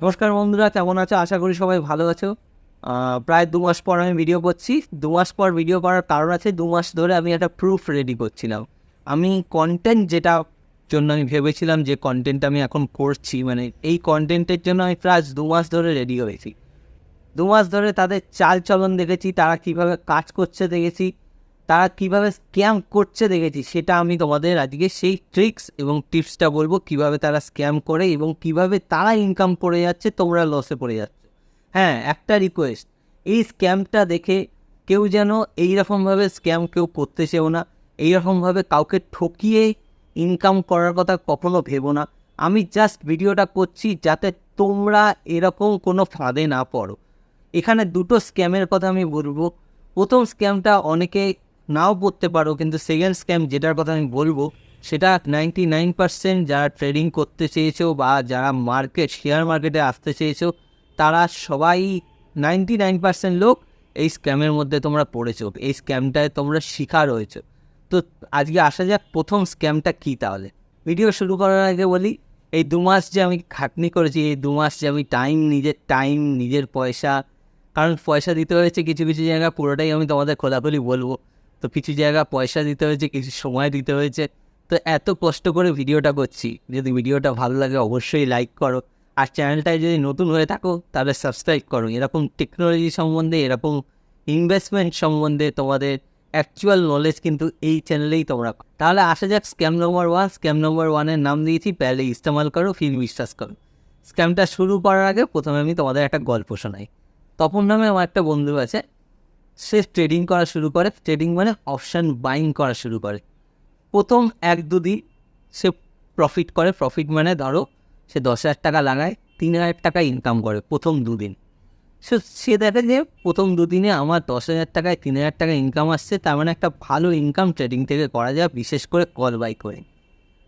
নমস্কার বন্ধুরা, কেমন আছো? আশা করি সবাই ভালো আছো। প্রায় 2 মাস পর আমি ভিডিও করছি। 2 মাস পর ভিডিও করার কারণ আছে, 2 মাস ধরে আমি একটা প্রুফ রেডি করছিলাম। আমি কনটেন্ট যেটার জন্য আমি ভেবেছিলাম যে কনটেন্ট আমি এখন করছি, মানে এই কনটেন্টের জন্য আমি প্রায় 2 মাস ধরে রেডি হয়েছি। 2 মাস ধরে তাদের চালচলন দেখেছি, তারা কীভাবে কাজ করছে দেখেছি, তারা কীভাবে স্ক্যাম করছে দেখেছি। সেটা আমি তোমাদের আজকে সেই ট্রিক্স এবং টিপসটা বলবো, কীভাবে তারা স্ক্যাম করে এবং কীভাবে তারা ইনকাম করে যাচ্ছে, তোমরা লসে পড়ে যাচ্ছ। হ্যাঁ, একটা রিকোয়েস্ট, এই স্ক্যামটা দেখে কেউ যেন এইরকমভাবে স্ক্যাম কেউ করতে চেও না। এইরকমভাবে কাউকে ঠকিয়ে ইনকাম করার কথা কখনো ভেবো না। আমি জাস্ট ভিডিওটা করছি যাতে তোমরা এরকম কোনো ফাঁদে না পড়ো। এখানে দুটো স্ক্যামের কথা আমি বলবো। প্রথম স্ক্যামটা অনেকে নাও পড়তে পারো, কিন্তু সেকেন্ড স্ক্যাম যেটার কথা আমি বলবো সেটা 99% যারা ট্রেডিং করতে চেয়েছো বা যারা শেয়ার মার্কেটে আসতে চেয়েছো, তারা সবাই 99% লোক এই স্ক্যামের মধ্যে তোমরা পড়েছো, এই স্ক্যামটায় তোমরা শিকার হয়েছো। তো আজকে আসা যাক প্রথম স্ক্যামটা কী। তাহলে ভিডিও শুরু করার আগে বলি, এই 2 মাস যে আমি খাটনি করেছি, এই 2 মাস যে আমি টাইম নিজের পয়সা, কারণ পয়সা দিতে হয়েছে কিছু কিছু জায়গা, পুরোটাই আমি তোমাদের খোলাখুলি বলবো। তো কিছু জায়গা পয়সা দিতে হয়েছে, কিছু সময় দিতে হয়েছে। তো এত কষ্ট করে ভিডিওটা করছি, যদি ভিডিওটা ভালো লাগে অবশ্যই লাইক করো, আর চ্যানেলটায় যদি নতুন হয়ে থাকো তাহলে সাবস্ক্রাইব করো। এরকম টেকনোলজি সম্বন্ধে, এরকম ইনভেস্টমেন্ট সম্বন্ধে তোমাদের অ্যাকচুয়াল নলেজ কিন্তু এই চ্যানেলেই তোমরা পাও। তাহলে আসা যাক স্ক্যাম নম্বর 1। স্ক্যাম নম্বর 1-এর নাম দিয়েছি পহলে ইস্তেমাল করো ফির বিশ্বাস করো। স্ক্যামটা শুরু করার আগে প্রথমে আমি তোমাদের একটা গল্প শোনাই। তপন নামে আমার একটা বন্ধু আছে, সে ট্রেডিং করা শুরু করে। ট্রেডিং মানে অপশান বাইং করা শুরু করে। প্রথম 1-2 দিন সে প্রফিট করে। প্রফিট মানে ধরো সে 10,000 টাকা লাগায়, 3,000 টাকা ইনকাম করে প্রথম 2 দিন। সে দেখে যে প্রথম 2 দিনে আমার 10,000 টাকায় 3,000 টাকা ইনকাম আসছে, তার মানে একটা ভালো ইনকাম ট্রেডিং থেকে করা যায়, বিশেষ করে কল বাই করে।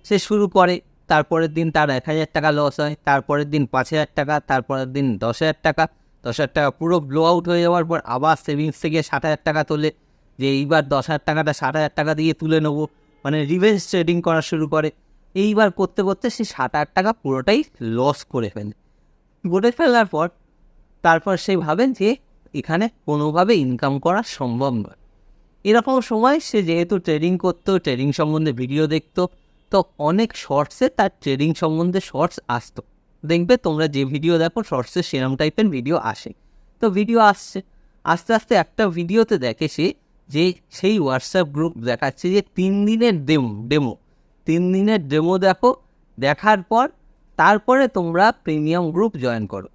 সে শুরু করে, তারপরের দিন তার 1,000 টাকা লস হয়, তারপরের দিন 5,000 টাকা, তারপরের দিন 10,000 টাকা। 10,000 টাকা পুরো ব্লো আউট হয়ে যাওয়ার পর আবার সেভিংস থেকে 60,000 টাকা তোলে, যে এইবার 10,000 টাকাটা 60,000 টাকা দিয়ে তুলে নেবো, মানে রিভেঞ্জ ট্রেডিং করা শুরু করে। এইবার করতে করতে সে 60,000 টাকা পুরোটাই লস করে ফেলে। করে ফেলার পর তারপর সে ভাবেন যে এখানে কোনোভাবে ইনকাম করা সম্ভব নয়। এরকম সময় সে যেহেতু ট্রেডিং করতো, ট্রেডিং সম্বন্ধে ভিডিও দেখতো, তো অনেক শর্টসে তার ট্রেডিং সম্বন্ধে শর্টস আসতো। দেখবে তোমরা যে ভিডিও দেখো শর্টসে সেরম টাইপের ভিডিও আসে। তো ভিডিও আসছে, আস্তে আস্তে একটা ভিডিওতে দেখে সে যে সেই হোয়াটসঅ্যাপ গ্রুপ দেখাচ্ছে যে 3 দিনের ডেমো 3 দিনের ডেমো দেখো, দেখার পর তারপরে তোমরা প্রিমিয়াম গ্রুপ জয়েন করো।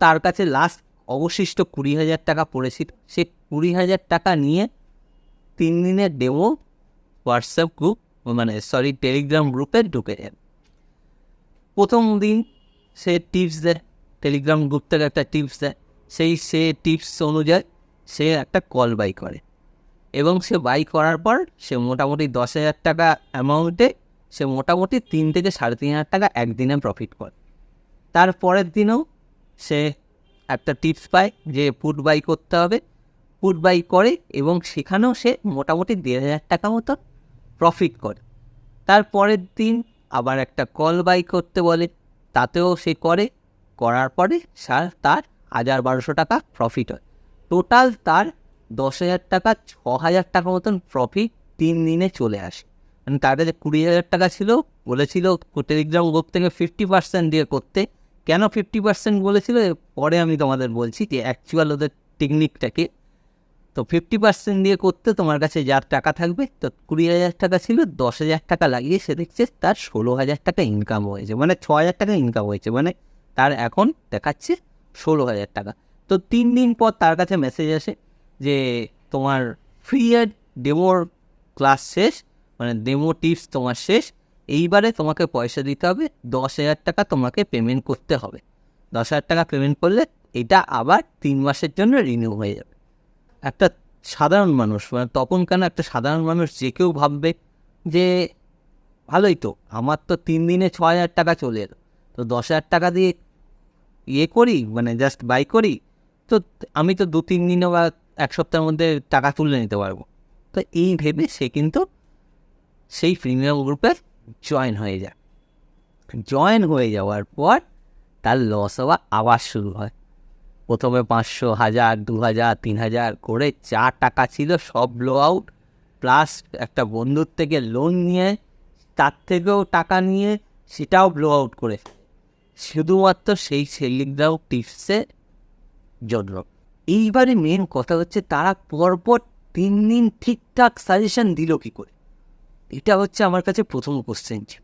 তার কাছে লাস্ট অবশিষ্ট 20,000 টাকা পড়েছিল। সে 20,000 টাকা নিয়ে 3 দিনের ডেমো হোয়াটসঅ্যাপ গ্রুপ, মানে সরি টেলিগ্রাম গ্রুপে ঢুকে যায়। প্রথম দিন সে টিপস দেয়, টেলিগ্রাম গ্রুপ থেকে একটা টিপস দেয়। সে টিপস অনুযায়ী সে একটা কল বাই করে, এবং সে বাই করার পর সে মোটামুটি 10,000 টাকা অ্যামাউন্টে সে মোটামুটি 3 থেকে 3,500 টাকা একদিনে প্রফিট করে। তারপরের দিনেও সে একটা টিপস পায় যে পুট বাই করতে হবে। পুট বাই করে এবং সেখানেও সে মোটামুটি 1,500 টাকা মতো প্রফিট করে। তারপরের দিন আবার একটা কল বাই করতে বলে, তাতেও সে করে। করার পরে তার 1,000-1,200 টাকা প্রফিট হয়। টোটাল তার 10,000 টাকা 6,000 টাকা মতন প্রফিট 3 দিনে চলে আসে। মানে তার কাছে 20,000 টাকা ছিল, বলেছিল টেলিগ্রাম গ্রুপ থেকে 50% দিয়ে করতে। কেন 50% বলেছিল পরে আমি তোমাদের বলছি, যে অ্যাকচুয়াল ওদের টেকনিকটাকে। তো 50% দিয়ে করতে তোমার কাছে যার টাকা থাকবে, তো 20,000 টাকা ছিল, 10,000 টাকা লাগিয়ে সে দেখছে তার 16,000 টাকা ইনকাম হয়েছে, মানে 6,000 টাকা ইনকাম হয়েছে, মানে তার এখন দেখাচ্ছে 16,000 টাকা। তো 3 দিন পর তার কাছে মেসেজ আসে যে তোমার ফ্রি ডেমোর ক্লাস শেষ, মানে ডেমো টিপস তোমার শেষ। এইবারে তোমাকে পয়সা দিতে হবে, 10,000 টাকা তোমাকে পেমেন্ট করতে হবে। 10,000 টাকা পেমেন্ট করলে এটা আবার 3 মাসের জন্য রিনিউ হয়ে যাবে। একটা সাধারণ মানুষ, মানে তপন কেন, একটা সাধারণ মানুষ যে কেউ ভাববে যে ভালোই তো, আমার তো 3 দিনে 6,000 টাকা চলে এলো, তো 10,000 টাকা দিয়ে করি, মানে জাস্ট বাই করি, তো আমি তো 2-3 দিনে বা 1 সপ্তাহের মধ্যে টাকা তুলে নিতে পারবো। তো এই ভেবে সে কিন্তু সেই প্রিমিয়াম গ্রুপে জয়েন হয়ে যায়। জয়েন হয়ে যাওয়ার পর তার লস হওয়া আবার শুরু হয়। প্রথমে 500, 1000, 2000, 3000 করে যা টাকা ছিল সব ব্লো আউট, প্লাস একটা বন্ধুর থেকে লোন নিয়ে তার থেকেও টাকা নিয়ে সেটাও ব্লো আউট করে, শুধুমাত্র সেই টেলিগ্রাম টিপসের জন্য। এইবারে মেন কথা হচ্ছে তারা পরপর 3 দিন ঠিকঠাক সাজেশন দিল কী করে? এটা হচ্ছে আমার কাছে প্রথম কোশ্চেন ছিল,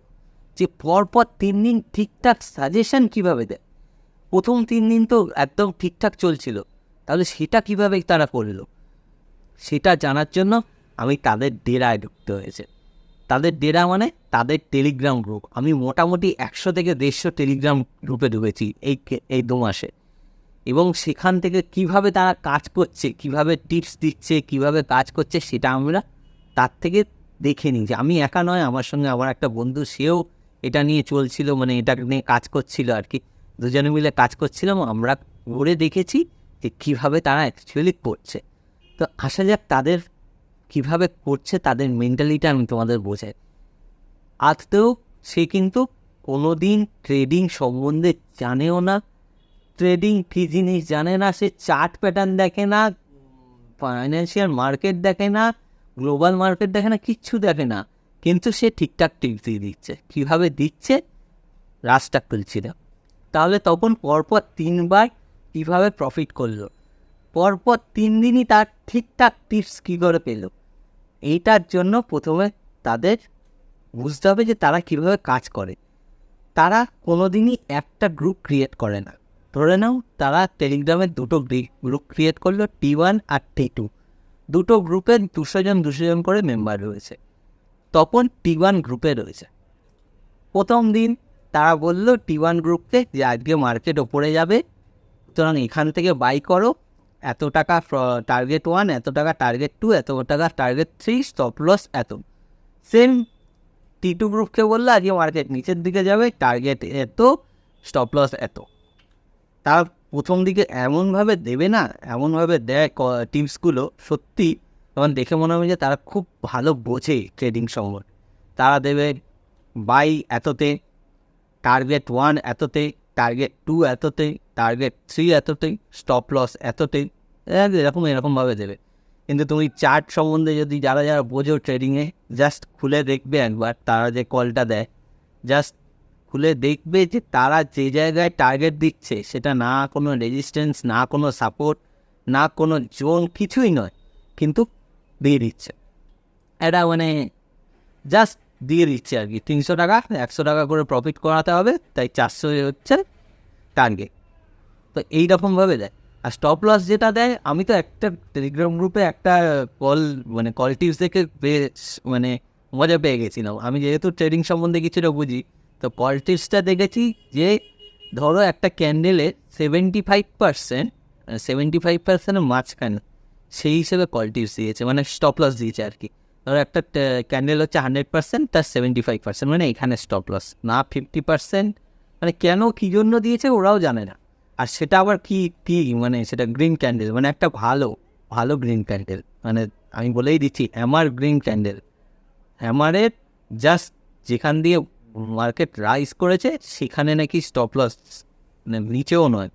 যে পরপর 3 দিন ঠিকঠাক সাজেশন কীভাবে দেয়? প্রথম 3 দিন তো একদম ঠিকঠাক চলছিল, তাহলে সেটা কীভাবে তারা করলো? সেটা জানার জন্য আমি তাদের ডেরায় ঢুকতে হয়েছে। তাদের ডেরা মানে তাদের টেলিগ্রাম গ্রুপ। আমি মোটামুটি 100 থেকে 150 টেলিগ্রাম গ্রুপে ঢুকেছি এই 2 মাসে, এবং সেখান থেকে কিভাবে তারা কাজ করছে, কিভাবে টিপস দিচ্ছে, কিভাবে কাজ করছে, সেটা আমরা তার থেকে দেখে নিই। যে আমি একা নয়, আমার সঙ্গে আমার একটা বন্ধু, সেও এটা নিয়ে চলছিল, মানে এটা নিয়ে কাজ করছিল আর কি, দুজনে মিলে কাজ করছিলাম। আমরা ঘুরে দেখেছি যে কীভাবে তারা অ্যাকচুয়ালি করছে। তো আসা যাক তাদের কীভাবে করছে, তাদের মেন্টালিটি আমি তোমাদের বোঝাই। আজতেও সে কিন্তু কোনো দিন ট্রেডিং সম্বন্ধে জানেও না, ট্রেডিং কী জিনিস জানে না, সে চার্ট প্যাটার্ন দেখে না, ফাইন্যান্সিয়াল মার্কেট দেখে না, গ্লোবাল মার্কেট দেখে না, কিচ্ছু দেখে না, কিন্তু সে ঠিকঠাক টিপস দিয়ে দিচ্ছে। কীভাবে দিচ্ছে? রাস্তা খুলছিল। তাহলে তখন পরপর 3 বার কীভাবে প্রফিট করলো, পরপর 3 দিনই তার ঠিকঠাক টিপস কী করে পেল? এইটার জন্য প্রথমে তাদের বুঝতে হবে যে তারা কীভাবে কাজ করে। তারা কোনো দিনই একটা গ্রুপ ক্রিয়েট করে না। ধরে নাও তারা টেলিগ্রামের 2টো গ্রুপ ক্রিয়েট করলো, T1 আর T2। 2টো গ্রুপে 200 জন 200 জন করে মেম্বার রয়েছে। তখন T1 গ্রুপে রয়েছে। প্রথম দিন তারা বলল T1 গ্রুপকে যে আজকে মার্কেট ওপরে যাবে, সুতরাং এখান থেকে বাই করো, এত টাকা টার্গেট 1, এত টাকা টার্গেট 2, এত টাকা টার্গেট 3, স্টপ লস এত। সেম T2 গ্রুপকে বললো আজকে মার্কেট নিচের দিকে যাবে, টার্গেট এত, স্টপ লস এত। তারা প্রথম দিকে এমনভাবে দেবে না, এমনভাবে দেয় টিপসগুলো, সত্যি তখন দেখে মনে হবে যে তারা খুব ভালো বোঝে ট্রেডিং সম্বন্ধে। তারা দেবে বাই এততে, টার্গেট 1 এততে, টার্গেট 2 এততে, টার্গেট 3 এততে, স্টপ লস এততে, এরকমভাবে দেবে। কিন্তু তুমি চার্ট সম্বন্ধে যদি যারা বোঝো ট্রেডিংয়ে, জাস্ট খুলে দেখবে একবার তারা যে কলটা দেয়, জাস্ট খুলে দেখবে যে তারা যে জায়গায় টার্গেট দিচ্ছে সেটা না কোনো রেজিস্ট্যান্স, না কোনো সাপোর্ট, না কোনো জোন, কিছুই নয়, কিন্তু দিয়ে দিচ্ছে। এটা মানে জাস্ট দিয়ে দিচ্ছে আর কি। 300 টাকা 100 টাকা করে প্রফিট করাতে হবে, তাই 400 হচ্ছে টার্গেট। তো এইরকমভাবে দেয়। আর স্টপ লস যেটা দেয়, আমি তো একটা টেলিগ্রাম গ্রুপে একটা কল টিপস দেখে বেশ মজা পেয়ে গেছিলাম। আমি যেহেতু ট্রেডিং সম্বন্ধে কিছুটা বুঝি, তো কল টিপসটা দেখেছি যে ধরো একটা ক্যান্ডেলে 75% মাঝখানে, সেই হিসেবে কল টিপস দিয়েছে, মানে স্টপ লস দিয়েছে আর কি। ধরো একটা ক্যান্ডেল হচ্ছে 100%, তার 75%, মানে এখানে স্টপ লস না 50%, মানে কেন কী জন্য দিয়েছে ওরাও জানে না। আর সেটা আবার কি সেটা গ্রিন ক্যান্ডেল, মানে একটা ভালো গ্রিন ক্যান্ডেল, মানে আমি বলেই দিচ্ছি হ্যামার গ্রিন ক্যান্ডেল। হ্যামারের জাস্ট যেখান দিয়ে মার্কেট রাইজ করেছে সেখানে নাকি স্টপ লস নিচেও নয়,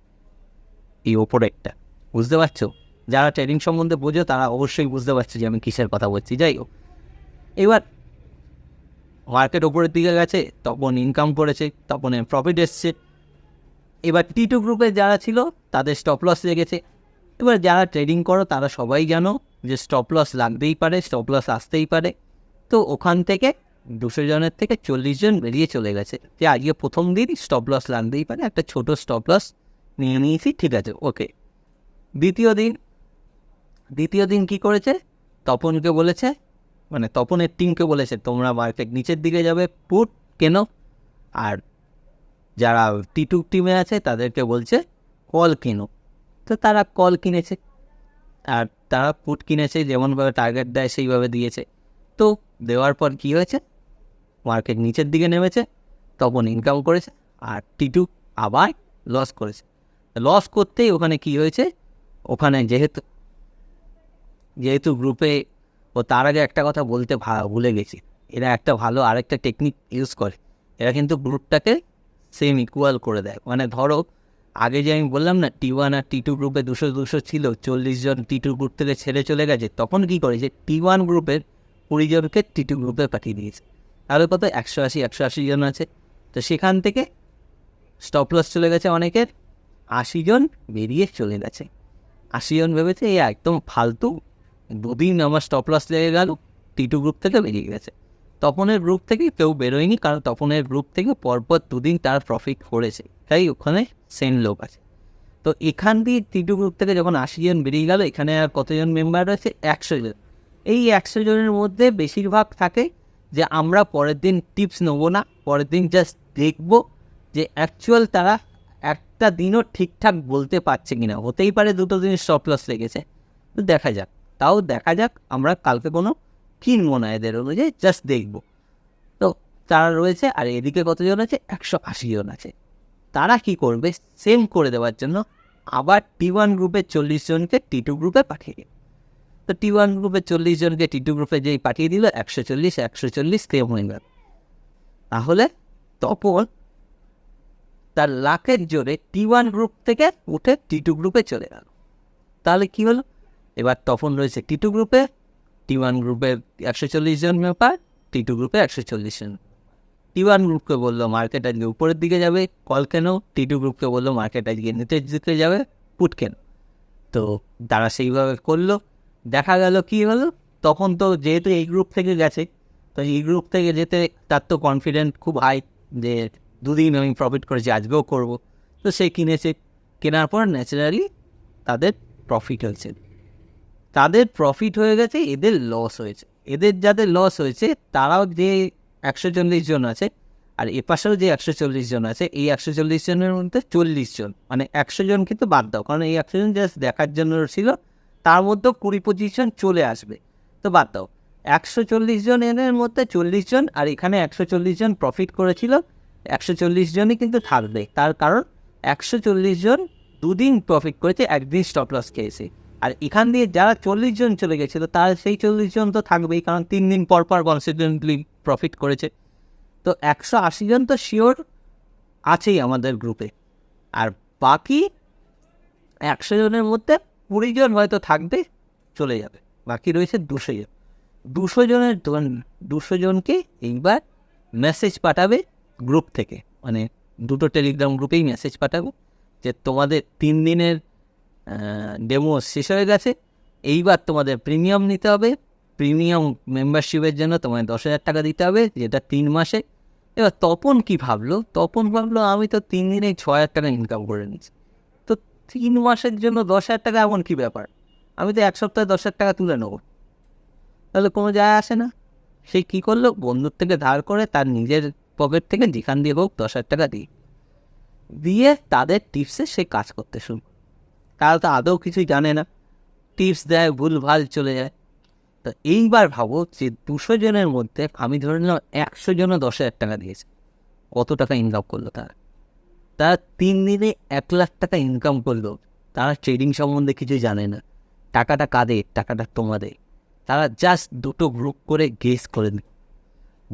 এই ওপরে একটা। বুঝতে পারছো? যারা ট্রেডিং সম্বন্ধে বোঝো তারা অবশ্যই বুঝতে পারছে যে আমি কিসের কথা বলছি। যাই হোক, এবার মার্কেট ওপরের দিকে গেছে, তখন ইনকাম করেছে, তখন প্রফিট এসছে। এবার T2 গ্রুপে যারা ছিল তাদের স্টপ লস লেগেছে। এবার যারা ট্রেডিং করো তারা সবাই জানো যে স্টপ লস লাগতেই পারে, স্টপ লস আসতেই পারে। তো ওখান থেকে 200 জনের থেকে 40 জন বেরিয়ে চলে গেছে যে আজকে প্রথম দিন স্টপ লস লাগতেই পারে, একটা ছোট স্টপ লস নিয়ে নিয়েছি, ঠিক আছে, ওকে। দ্বিতীয় দিন কি করেছে? তপনকে বলেছে, মানে তপনের টিমকে বলেছে তোমরা মার্কেট নিচের দিকে যাবে, পুট কেন। আর যারা T2 টিমে আছে তাদেরকে বলছে কল কেনো। তো তারা কল কিনেছে, আর তারা পুট কিনেছে, যেমনভাবে টার্গেট দেয় সেইভাবে দিয়েছে। তো দেওয়ার পর কি হয়েছে? মার্কেট নিচের দিকে নেমেছে, তখন ইনকাম করেছে, আর T2 আবার লস করেছে। লস করতেই ওখানে কি হয়েছে, ওখানে যেহেতু গ্রুপে, ও তার আগে একটা কথা বলতে ভুলে গেছি, এরা একটা ভালো আরেকটা টেকনিক ইউজ করে। এরা কিন্তু গ্রুপটাকে সেম ইকুয়াল করে দেয়। মানে ধরো আগে যে আমি বললাম না T1 আর T2 গ্রুপে 200 ছিল, 40 জন T2 গ্রুপ থেকে ছেড়ে চলে গেছে, তখন কি করে যে T1 গ্রুপের 20 জনকে T2 গ্রুপে পাঠিয়ে দিয়েছে। তাহলে কত 180 জন আছে। তো সেখান থেকে স্টপ লস চলে গেছে অনেকের, 80 জন বেরিয়ে চলে গেছে। 80 জন ভেবেছে এই একদম ফালতু, দুদিন আমার স্টপ লস লেগে গেল, T2 গ্রুপ থেকে বেরিয়ে গেছে। তপনের গ্রুপ থেকে কেউ বেরোয়নি, কারণ তপনের গ্রুপ থেকে পরপর দুদিন তার প্রফিট করেছে, তাই ওখানে সেম লোক আছে। তো এখান দিয়ে T2 গ্রুপ থেকে যখন 80 জন বেরিয়ে গেল, এখানে আর কতজন মেম্বার রয়েছে? 100 জন। এই 100 জনের মধ্যে বেশিরভাগ থাকে যে আমরা পরের দিন টিপস নেবো না, পরের দিন জাস্ট দেখবো যে অ্যাকচুয়াল তারা একটা দিনও ঠিকঠাক বলতে পারছে কিনা। হতেই পারে দুটো দিন স্টপ লস লেগেছে, তো দেখা যাক, তাও দেখা যাক, আমরা কালকে কোনো কিনবো না এদের অনুযায়ী, জাস্ট দেখবো। তো তারা রয়েছে। আর এদিকে কতজন আছে? 180 জন আছে। তারা কি করবে? সেম করে দেওয়ার জন্য আবার T1 গ্রুপের 40 জনকে T2 গ্রুপে পাঠিয়ে দিল। তো T1 গ্রুপের 40 জনকে T2 গ্রুপে যেই পাঠিয়ে দিল, 140 সেম হয়ে গেল। তাহলে তখন তার লাখের জোরে T1 গ্রুপ থেকে উঠে T2 গ্রুপে চলে গেল। তাহলে কি হলো? এবার তখন রয়েছে T2 গ্রুপে, T1 গ্রুপে 140 জন মেম্বার, T2 গ্রুপে 140 জন। T1 গ্রুপকে বললো মার্কেট আজকে উপরের দিকে যাবে, কল কেন? T2 গ্রুপকে বললো মার্কেট আজকে নিচের দিকে যাবে, পুট কেন? তো তারা সেইভাবে করলো। দেখা গেল কি হলো, তখন তো যেহেতু এই গ্রুপ থেকে গেছে, তো এই গ্রুপ থেকে যেতে তার তো কনফিডেন্ট খুব হাই যে দুদিন আমি প্রফিট করেছি, আজকেও করব। তো সে কিনেছে, কেনার পর ন্যাচারালি তাদের প্রফিট হয়েছে। তাদের প্রফিট হয়ে গেছে, এদের লস হয়েছে। এদের যাদের লস হয়েছে তারাও যে 140 জন আছে, আর এপাশেও যে 140 জন আছে, এই 140 জনের মধ্যে 40 জন, মানে 100 জন কিন্তু বাদ দাও, কারণ এই 100 জন জাস্ট দেখার জন্য ছিল, তার মধ্যেও 20-25 জন চলে আসবে, তো বাদ দাও। 140 জন এর মধ্যে 40 জন, আর এখানে 140 জন প্রফিট করেছিল, 140 জনই কিন্তু থাকবে। তার কারণ 140 জন দুদিন প্রফিট করেছে, একদিন স্টপ লস খেয়েছে। আর এখান দিয়ে যারা 40 জন চলে গেছিলো, তার সেই 40 জন তো থাকবেই, কারণ 3 দিন পর পর কনসিস্টেন্টলি প্রফিট করেছে। তো 180 জন তো শিওর আছেই আমাদের গ্রুপে। আর বাকি 100 জনের মধ্যে 20 জন হয়তো থাকবে, চলে যাবে, বাকি রয়েছে 200 জন। 200 জনকে এইবার মেসেজ পাঠাবে গ্রুপ থেকে, মানে দুটো টেলিগ্রাম গ্রুপেই মেসেজ পাঠাবো যে তোমাদের 3 দিনের ডেমো শেষ হয়ে গেছে, এইবার তোমাদের প্রিমিয়াম নিতে হবে। প্রিমিয়াম মেম্বারশিপের জন্য তোমায় 10,000 টাকা দিতে হবে, যেটা 3 মাসে। এবার তপন কি ভাবলো? তপন ভাবলো আমি তো 3 দিনেই 6,000 টাকা ইনকাম করে নিচ্ছি, তো 3 মাসের জন্য 10,000 টাকা এমন কী ব্যাপার, আমি তো 1 সপ্তাহে 10,000 টাকা তুলে নেবো, তাহলে কোনো যায় আসে না। সে কী করলো? বন্ধুর থেকে ধার করে তার নিজের পকেট থেকে যেখান দিয়ে হোক 10,000 টাকা দিয়ে তাদের টিপসে সে কাজ করতে শুরু। তারা তো আদৌ কিছুই জানে না, টিপস দেয়, ভুল ভাল চলে যায়। তো এইবার ভাবো যে 200 জনের মধ্যে আমি ধরে নিলাম 100 জনও 10,000 টাকা দিয়েছে, কত টাকা ইনকাম করলো তারা? তারা 3 দিনে 1 লাখ টাকা ইনকাম করলো। তারা ট্রেডিং সম্বন্ধে কিছু জানে না, টাকাটা কাদের? টাকাটা তোমাদের। তারা জাস্ট দুটো গ্রুপ করে গেস করে দিল,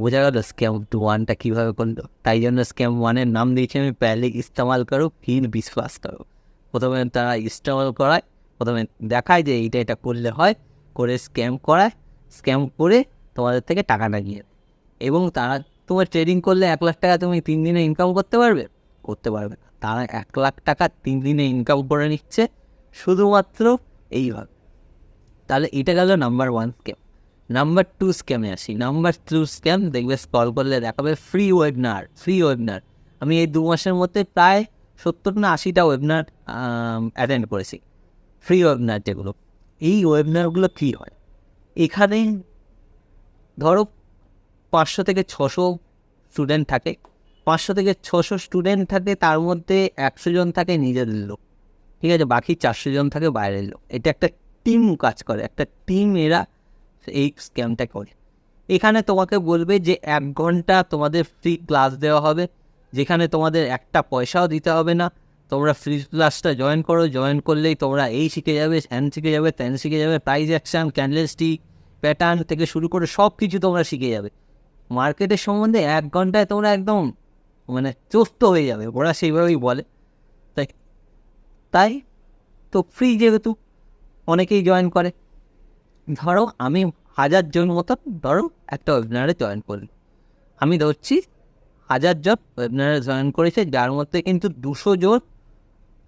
বোঝা গেল স্ক্যাম 1টা কীভাবে করলো। তাই জন্য স্ক্যাম 1-এর নাম দিয়েছি আমি পহলে ইস্তেমাল করো ফির বিশ্বাস করো। প্রথমে তারা ইস্তেমাল করায়, প্রথমে দেখায় যে এটা করলে হয়, করে স্ক্যাম করায়, স্ক্যাম করে তোমাদের থেকে টাকাটা নিয়ে, এবং তারা তোমার ট্রেডিং করলে 1 লাখ টাকা তুমি 3 দিনে ইনকাম করতে পারবে না। তারা 1 লাখ টাকা 3 দিনে ইনকাম করে নিচ্ছে শুধুমাত্র এইভাবে। তাহলে এটা গেল নাম্বার 1 স্ক্যাম। নাম্বার 2 স্ক্যামে আসি। নাম্বার 2 স্ক্যাম দেখবে স্ক্রল করলে দেখাবে ফ্রি ওয়েবিনার। আমি এই 2 মাসের মধ্যে প্রায় 70 না 80টা ওয়েবিনার অ্যাটেন্ড করেছি, ফ্রি ওয়েবিনার যেগুলো। এই ওয়েবিনারগুলো কী হয়? এখানে ধরো 500 থেকে 600 স্টুডেন্ট থাকে, 500 থেকে 600 স্টুডেন্ট থাকে, তার মধ্যে 100 জন থাকে নিজেদের লোক, ঠিক আছে, বাকি 400 জন থাকে বাইরের লোক। এটা একটা টিম কাজ করে, একটা টিম এরা এই স্ক্যামটা করে। এখানে তোমাকে বলবে যে 1 ঘন্টা তোমাদের ফ্রি ক্লাস দেওয়া হবে, যেখানে তোমাদের একটা পয়সাও দিতে হবে না। তোমরা ফ্রি ক্লাসটা জয়েন করো, জয়েন করলেই তোমরা এই শিখে যাবে, শিখে যাবে, শিখে যাবে, প্রাইস অ্যাকশন, ক্যান্ডেলস্টিক, প্যাটার্ন থেকে শুরু করে সব কিছু তোমরা শিখে যাবে। মার্কেটের সম্বন্ধে 1 ঘন্টায় তোমরা একদম মানে চোস্ত হয়ে যাবে, ওরা সেইভাবেই বলে। তাই তাই তো ফ্রি যেহেতু অনেকেই জয়েন করে। ধরো আমি 1000 জন মতন ধরো একটা ওয়েবিনারে জয়েন করি, আমি ধরছি 1000 জন ওয়েবিনারে জয়েন করেছে, যার মধ্যে কিন্তু 200 জন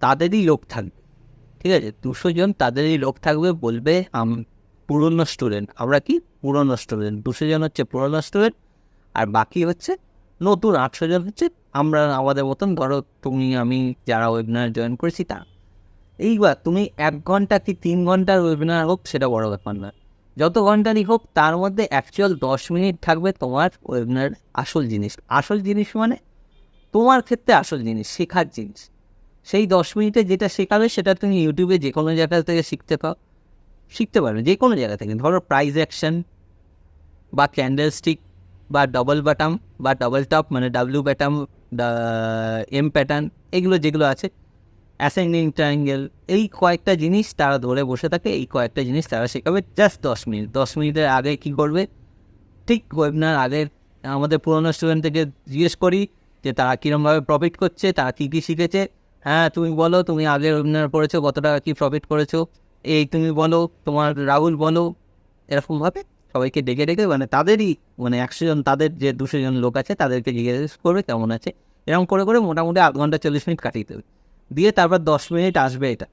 তাদেরই লোক থাকবে। ঠিক আছে, 200 জন তাদেরই লোক থাকবে, বলবে পুরনো স্টুডেন্ট, আমরা কি পুরনো স্টুডেন্ট, 200 জন হচ্ছে পুরনো স্টুডেন্ট, আর বাকি হচ্ছে নতুন 800 জন হচ্ছে আমরা আমাদের মতন, ধরো তুমি আমি যারা ওয়েবিনার জয়েন করেছি তা। এইবার তুমি 1 ঘন্টা কি 3 ঘন্টার ওয়েবিনার হোক সেটা বড় ব্যাপার নয়, যত ঘন্টারই হোক তার মধ্যে অ্যাকচুয়াল 10 মিনিট থাকবে তোমার ওয়েবিনার আসল জিনিস। আসল জিনিস মানে তোমার ক্ষেত্রে আসল জিনিস, শেখার জিনিস। সেই 10 মিনিটে যেটা শেখাবে সেটা তুমি ইউটিউবে যে কোনো জায়গা থেকে শিখতে পারবে, যে কোনো জায়গা থেকে। ধরো প্রাইজ অ্যাকশন বা ক্যান্ডেল স্টিক বা ডবল বাটাম বা ডবল টপ, মানে ডাব্লিউ ব্যাটাম, এম প্যাটার্ন, এগুলো যেগুলো আছে, অ্যাসেন্ডিং ট্রায়াঙ্গেল, এই কয়েকটা জিনিস তারা ধরে বসে থাকে, এই কয়েকটা জিনিস তারা শেখাবে জাস্ট 10 মিনিট। 10 মিনিটের আগে কী করবে, ঠিক ওয়েবিনার আগের আমাদের পুরোনো স্টুডেন্ট থেকে জিজ্ঞেস করি যে তারা কীরকমভাবে প্রফিট করছে, তারা কী কী শিখেছে। হ্যাঁ তুমি বলো, তুমি আগের ওয়েবিনার করেছো, কত টাকা কী প্রফিট করেছো, এই তুমি বলো, তোমার রাহুল বলো, এরকমভাবে সবাইকে ডেকে ডেকে, মানে তাদেরই, মানে 100 জন, তাদের যে 200 জন লোক আছে তাদেরকে জিজ্ঞেস করবে কেমন আছে, এরকম করে করে মোটামুটি 8 ঘন্টা 40 মিনিট কাটিয়ে দেবে। দিয়ে তারপর 10 মিনিট আসবে, এটা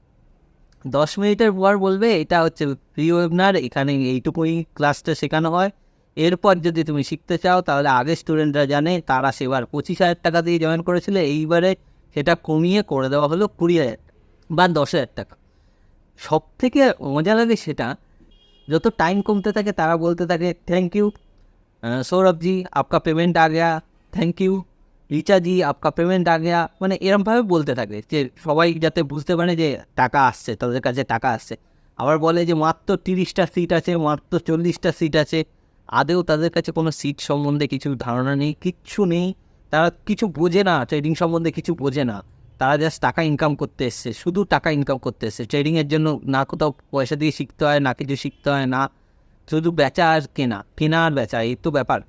10 মিনিটের পর বলবে এটা হচ্ছে ফ্রি ওয়েবিনার, এখানে এইটুকুই ক্লাসটা শেখানো হয়। এরপর যদি তুমি শিখতে চাও তাহলে আগে স্টুডেন্টরা জানে, তারা সেবার 25,000 টাকা দিয়ে জয়েন করেছিল, এইবারে সেটা কমিয়ে করে দেওয়া হলো 20,000 বা 10,000 টাকা। সব থেকে মজা লাগে সেটা, যত টাইম কমতে থাকে তারা বলতে থাকে থ্যাংক ইউ সৌরভ জি আপকা পেমেন্ট আ গয়া, থ্যাংক ইউ রিচা জি আপকা পেমেন্ট আ গয়া, মানে এরমভাবে বলতে থাকে যে সবাই যাতে বুঝতে পারে যে টাকা আসছে, তাদের কাছে টাকা আসছে। আবার বলে যে মাত্র 30টা সিট আছে, মাত্র 40টা সিট আছে। আদেও তাদের কাছে কোনো সিট সম্বন্ধে কিছু ধারণা নেই, কিচ্ছু নেই, তারা কিছু বোঝে না, ট্রেডিং সম্বন্ধে কিছু বোঝে না। তারা জাস্ট টাকা ইনকাম করতে এসছে, শুধু টাকা ইনকাম করতে এসছে। ট্রেডিংয়ের জন্য না কোথাও পয়সা দিয়ে শিখতে হয়, না কিছু শিখতে হয়, না শুধু বেচা আর কেনা আর বেচা, এই তো ব্যাপার।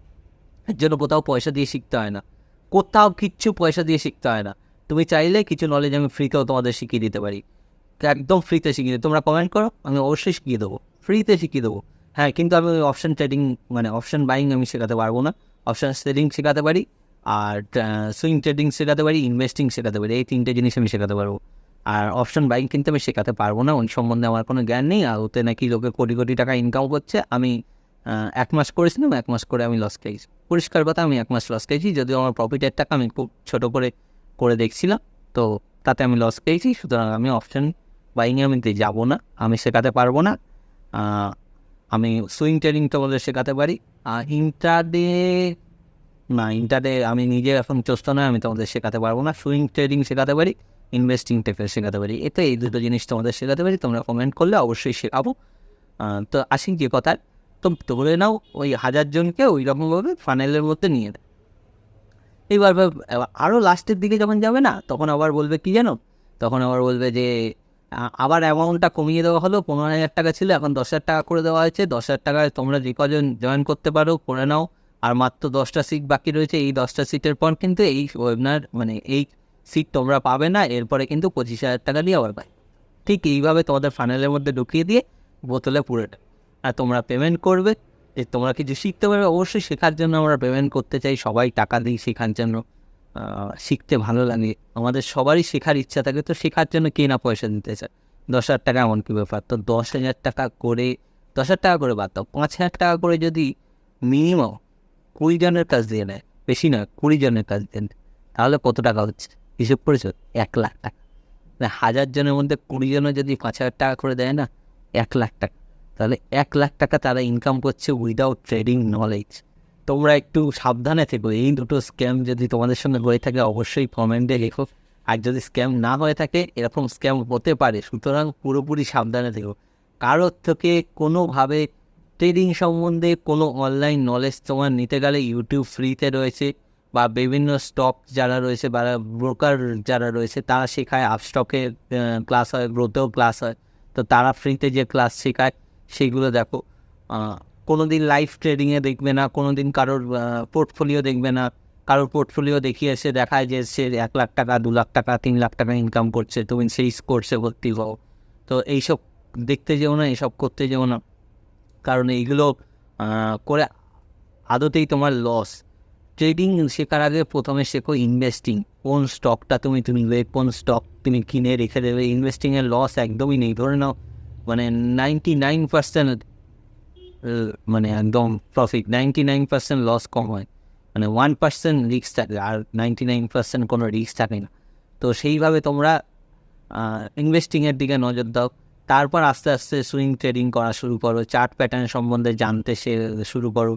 এর জন্য কোথাও পয়সা দিয়ে শিখতে হয় না, কোথাও কিচ্ছু পয়সা দিয়ে শিখতে হয় না। তুমি চাইলে কিছু নলেজ আমি ফ্রিতেও তোমাদের শিখিয়ে দিতে পারি, একদম ফ্রিতে শিখিয়ে দিই। তোমরা কমেন্ট করো, আমি অবশ্যই শিখিয়ে দেবো, ফ্রিতে শিখিয়ে দেবো। হ্যাঁ, কিন্তু আমি অপশন ট্রেডিং, মানে অপশন বাইং আমি শেখাতে পারবো না। অপশন ট্রেডিং শেখাতে পারি, আর সুইং ট্রেডিং শেখাতে পারি, ইনভেস্টিং শেখাতে পারি, এই 3টে জিনিস আমি শেখাতে পারবো। আর অপশন বাইং কিন্তু আমি শেখাতে পারবো না, ওই সম্বন্ধে আমার কোনো জ্ঞান নেই। আর ওতে নাকি লোকে কোটি কোটি টাকা ইনকাম করছে। আমি 1 মাস করেছিলাম, 1 মাস করে আমি লস খেয়েছি, পরিষ্কার কথা, আমি 1 মাস লস খেয়েছি। যদিও আমার প্রফিটের টাকা আমি খুব ছোটো করে করে দেখছিলাম, তো তাতে আমি লস খেয়েছি। সুতরাং আমি অপশন বাইংয়ে আমি যাবো না, আমি শেখাতে পারবো না। আমি সুইং ট্রেডিং তোমাদের শেখাতে পারি, আর ইন্টারডে আমি নিজে এখন চস্ত নয়, আমি তোমাদের শেখাতে পারবো না। সুইং ট্রেডিং শেখাতে পারি, ইনভেস্টিং টেক্সে শেখাতে পারি, এতে এই দুটো জিনিস তোমাদের শেখাতে পারি। তোমরা কমেন্ট করলে অবশ্যই শেখাবো। তো আসি যে কথা, তো ধরে নাও ওই 1000 জনকে ওই রকমভাবে ফানেলের মধ্যে নিয়ে দেয়। এবার আরও লাস্টের দিকে যখন যাবে না, তখন আবার বলবে কি জানো, তখন আবার বলবে যে আবার অ্যামাউন্টটা কমিয়ে দেওয়া হলো, 15,000 টাকা ছিল, এখন 10,000 টাকা করে দেওয়া হয়েছে। 10,000 টাকায় তোমরা যে কজন জয়েন করতে পারো করে নাও, আর মাত্র 10টা সিট বাকি রয়েছে। এই 10টা সিটের পর কিন্তু এই ওয়েবিনার, মানে এই সিট তোমরা পাবে না, এরপরে কিন্তু 25,000 টাকা দিয়ে আবার পাই। ঠিক এইভাবে তোমাদের ফানেলের মধ্যে ঢুকিয়ে দিয়ে বোতলে পুরোটা, আর তোমরা পেমেন্ট করবে। যে তোমরা কিছু শিখতে পারবে, অবশ্যই শেখার জন্য আমরা পেমেন্ট করতে চাই, সবাই টাকা দিই শেখার জন্য। শিখতে ভালো লাগে, আমাদের সবারই শেখার ইচ্ছা থাকে, তো শেখার জন্য কে না পয়সা দিতে চায়। 10,000 টাকা এমন কী ব্যাপার, তো 10,000 টাকা করে, 10,000 টাকা করে বাদ দাও, 5,000 টাকা করে যদি মিনিমাম 20 জনের কাজ দিয়ে নেয়, বেশি নয় 20 জনের কাজ দেন, তাহলে কত টাকা হচ্ছে হিসেব করেছো? 1,00,000 টাকা। 1000 জনের মধ্যে 20 জনের যদি 5,000 টাকা করে দেয় না, 1,00,000 টাকা। তাহলে 1,00,000 টাকা তারা ইনকাম করছে উইদাউট ট্রেডিং নলেজ। তোমরা একটু সাবধানে থেকো, এই দুটো স্ক্যাম যদি তোমাদের সঙ্গে হয়ে থাকে অবশ্যই কমেন্টে লেখো। আর যদি স্ক্যাম না হয়ে থাকে, এরকম স্ক্যাম হতে পারে, সুতরাং পুরোপুরি সাবধানে থেকো। কারোর থেকে কোনোভাবে ট্রেডিং সম্বন্ধে কোনো অনলাইন নলেজ তোমার নিতে গেলে ইউটিউব ফ্রিতে রয়েছে, বা বিভিন্ন স্টক যারা রয়েছে বা ব্রোকার যারা রয়েছে তারা শেখায়, আপস্টকে ক্লাস হয়, গ্রোথেও ক্লাস হয়, তো তারা ফ্রিতে যে ক্লাস শেখায় সেগুলো দেখো। কোনো দিন লাইভ ট্রেডিংয়ে দেখবে না, কোনো দিন কারোর পোর্টফোলিও দেখবে না, কারোর পোর্টফোলিও দেখিয়ে এসে দেখায় যে সে 1 লাখ টাকা, 2 লাখ টাকা, 3 লাখ টাকা ইনকাম করছে, তুমি সেই কোর্সে ভর্তি হও। তো এইসব দেখতে যেও না, এইসব করতে যেও না, কারণ এইগুলো করে আদতেই তোমার লস। ট্রেডিং শেখার আগে প্রথমে শেখো ইনভেস্টিং। কোন স্টকটা তুমি কিনবে, কোন স্টক তুমি কিনে রেখে দেবে। ইনভেস্টিংয়ের লস একদমই নেই। ধরে নাও মানে 99% মানে একদম প্রফিট, 99% লস কম হয়, মানে 1% রিস্ক থাকে, আর 99% কোনো রিস্ক থাকে না। তো সেইভাবে তোমরা ইনভেস্টিংয়ের দিকে নজর দাও। তারপর আস্তে আস্তে সুইং ট্রেডিং করা শুরু করো, চার্ট প্যাটার্ন সম্বন্ধে জানতে শুরু করো,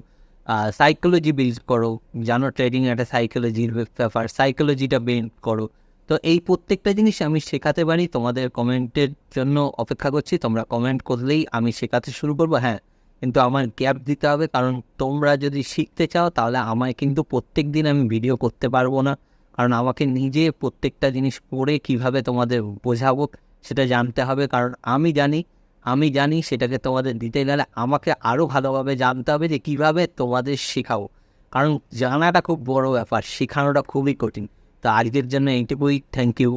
সাইকোলজি বিল্ড করো। জানো ট্রেডিং একটা সাইকোলজির ব্যাপার, সাইকোলজিটা বিল্ড করো। তো এই প্রত্যেকটা জিনিস আমি শেখাতে পারি। তোমাদের কমেন্টের জন্য অপেক্ষা করছি, তোমরা কমেন্ট করলেই আমি শেখাতে শুরু করবো। হ্যাঁ, কিন্তু আমার গ্যাপ দিতে হবে, কারণ তোমরা যদি শিখতে চাও তাহলে আমায় কিন্তু প্রত্যেক দিন আমি ভিডিও করতে পারবো না, কারণ আমাকে নিজে প্রত্যেকটা জিনিস পড়ে কিভাবে তোমাদের বোঝাবো সেটা জানতে হবে। কারণ আমি জানি সেটাকে তোমাদের দিতে গেলে আমাকে আরও ভালোভাবে জানতে হবে যে কীভাবে তোমাদের শেখাবো, কারণ জানাটা খুব বড় ব্যাপার, শেখানোটা খুবই কঠিন। তো আজকের জন্য এইটুকুই, থ্যাংক ইউ।